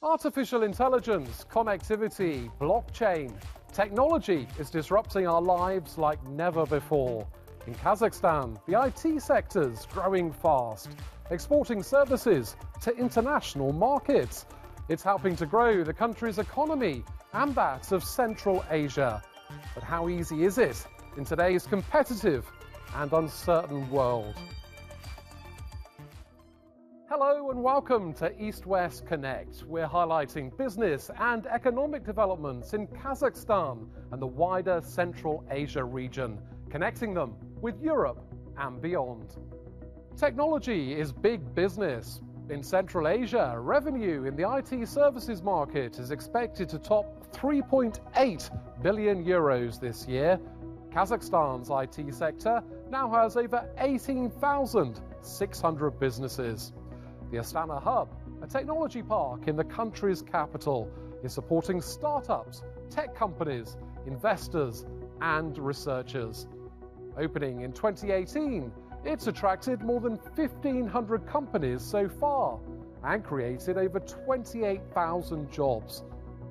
Artificial intelligence, connectivity, blockchain. Technology is disrupting our lives like never before. In Kazakhstan, the IT sector's growing fast, exporting services to international markets. It's helping to grow the country's economy and that of Central Asia. But how easy is it in today's competitive and uncertain world? Hello and welcome to East-West Connect. We're highlighting business and economic developments in Kazakhstan and the wider Central Asia region, connecting them with Europe and beyond. Technology is big business. In Central Asia, revenue in the IT services market is expected to top 3.8 billion euros this year. Kazakhstan's IT sector now has over 18,600 businesses. The Astana Hub, a technology park in the country's capital, is supporting startups, tech companies, investors, and researchers. Opening in 2018, it's attracted more than 1,500 companies so far and created over 28,000 jobs.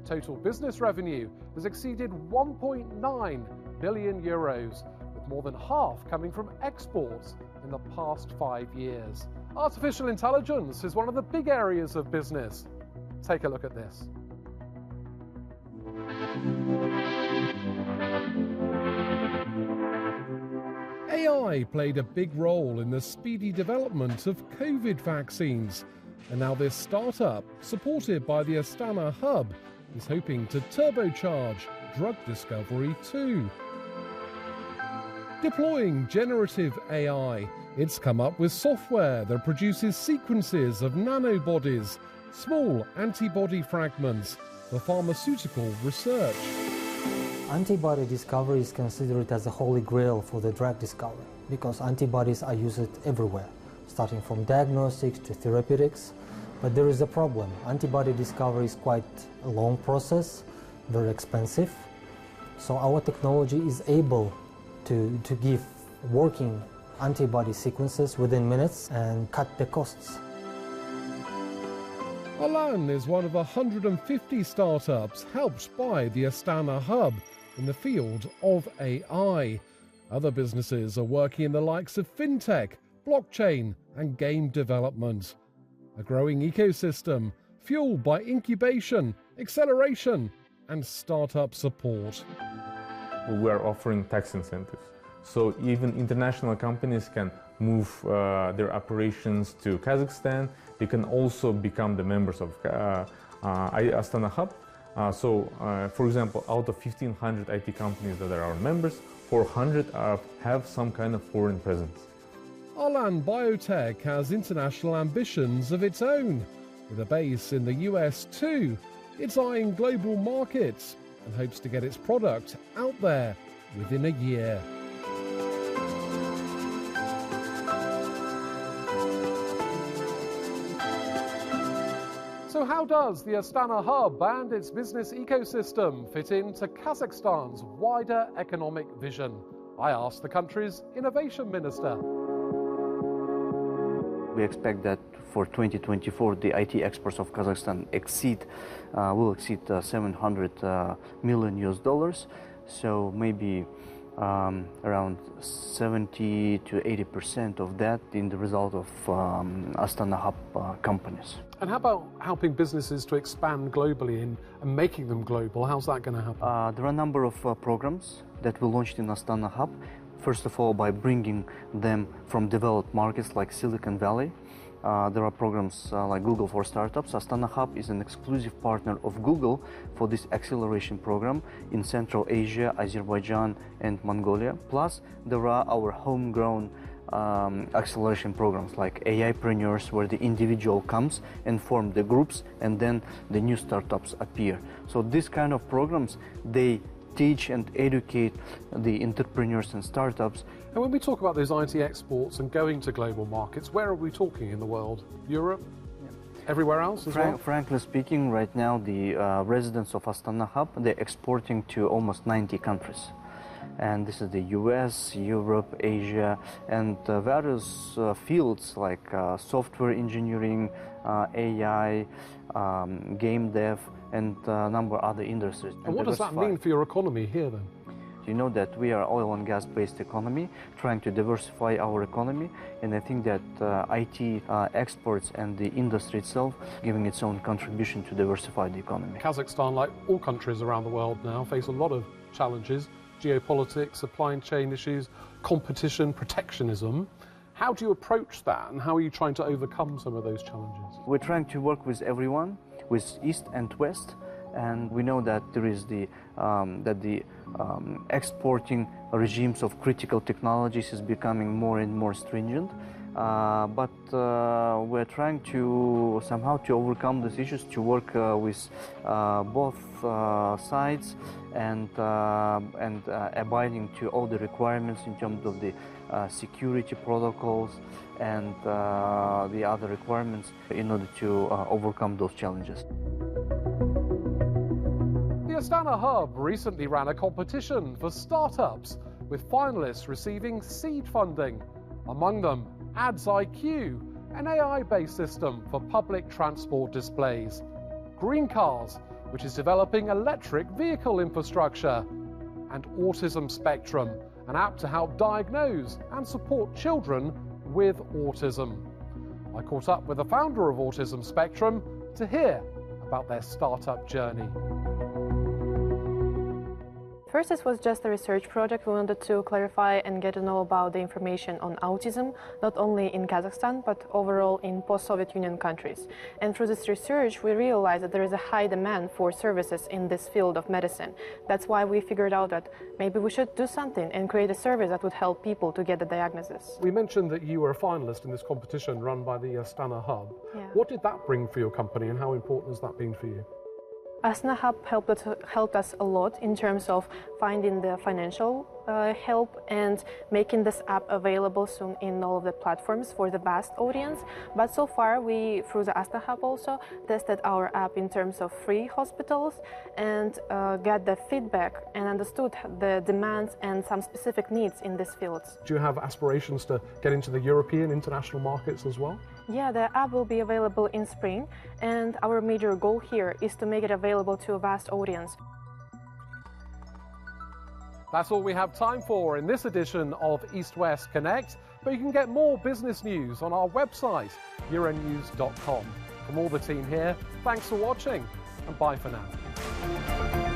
Total business revenue has exceeded 1.9 billion euros, with more than half coming from exports in the past 5 years. Artificial intelligence is one of the big areas of business. Take a look at this. AI played a big role in the speedy development of COVID vaccines, and now this startup, supported by the Astana Hub, is hoping to turbocharge drug discovery too. Deploying generative AI, it's come up with software that produces sequences of nanobodies, small antibody fragments, for pharmaceutical research. Antibody discovery is considered as a holy grail for the drug discovery because antibodies are used everywhere, starting from diagnostics to therapeutics. But there is a problem. Antibody discovery is quite a long process, very expensive. So our technology is able to give working antibody sequences within minutes and cut the costs. Arlan is one of 150 startups helped by the Astana Hub in the field of AI. Other businesses are working in the likes of fintech, blockchain, and game development. A growing ecosystem fueled by incubation, acceleration, and startup support. We are offering tax incentives, so even international companies can move their operations to Kazakhstan. They can also become the members of Astana Hub. For example, out of 1,500 IT companies that are our members, 400 have some kind of foreign presence. Arlan Biotech has international ambitions of its own. With a base in the US too, it's eyeing global markets and hopes to get its product out there within a year. So how does the Astana Hub and its business ecosystem fit into Kazakhstan's wider economic vision? I asked the country's innovation minister. We expect that for 2024, the IT exports of Kazakhstan will exceed 700 million US dollars. So maybe around 70 to 80% of that in the result of Astana Hub companies. And how about helping businesses to expand globally and making them global? How's that going to happen? There are a number of programs that we launched in Astana Hub. First of all, by bringing them from developed markets like Silicon Valley. There are programs like Google for Startups. Astana Hub is an exclusive partner of Google for this acceleration program in Central Asia, Azerbaijan, and Mongolia. Plus, there are our homegrown acceleration programs like AIpreneurs, where the individual comes and form the groups, and then the new startups appear. So these kind of programs, they teach and educate the entrepreneurs and startups. And when we talk about those IT exports and going to global markets, where are we talking in the world? Europe? Yeah. Everywhere else as well? Frankly speaking, right now the residents of Astana Hub, they're exporting to almost 90 countries. and this is the US, Europe, Asia, and various fields like software engineering, AI, game dev, and a number of other industries. And what does that mean for your economy here then? You know that we are oil and gas based economy, trying to diversify our economy, and I think that IT exports and the industry itself giving its own contribution to diversify the economy. Kazakhstan, like all countries around the world now, face a lot of challenges: geopolitics, supply chain issues, competition, protectionism. How do you approach that, and how are you trying to overcome some of those challenges? We're trying to work with everyone, with East and West, and we know that there is the exporting regimes of critical technologies is becoming more and more stringent. But we're trying to somehow to overcome these issues, to work with both sides and abiding to all the requirements in terms of the security protocols and the other requirements in order to overcome those challenges. The Astana Hub recently ran a competition for startups, with finalists receiving seed funding. Among them, Ads IQ, an AI-based system for public transport displays; Green Cars, which is developing electric vehicle infrastructure; and Autism Spectrum, an app to help diagnose and support children with autism. I caught up with the founder of Autism Spectrum to hear about their startup journey. First, this was just a research project. We wanted to clarify and get to know about the information on autism, not only in Kazakhstan, but overall in post-Soviet Union countries. And through this research, we realized that there is a high demand for services in this field of medicine. That's why we figured out that maybe we should do something and create a service that would help people to get the diagnosis. We mentioned that you were a finalist in this competition run by the Astana Hub. Yeah. What did that bring for your company, and how important has that been for you? Astana Hub helped us a lot in terms of finding the financial help and making this app available soon in all of the platforms for the vast audience. But so far, we, through the Astana Hub, also tested our app in terms of free hospitals and got the feedback and understood the demands and some specific needs in these fields. Do you have aspirations to get into the European international markets as well? Yeah, the app will be available in spring, and our major goal here is to make it available to a vast audience. That's all we have time for in this edition of East West Connect, but you can get more business news on our website, euronews.com. From all the team here, thanks for watching, and bye for now.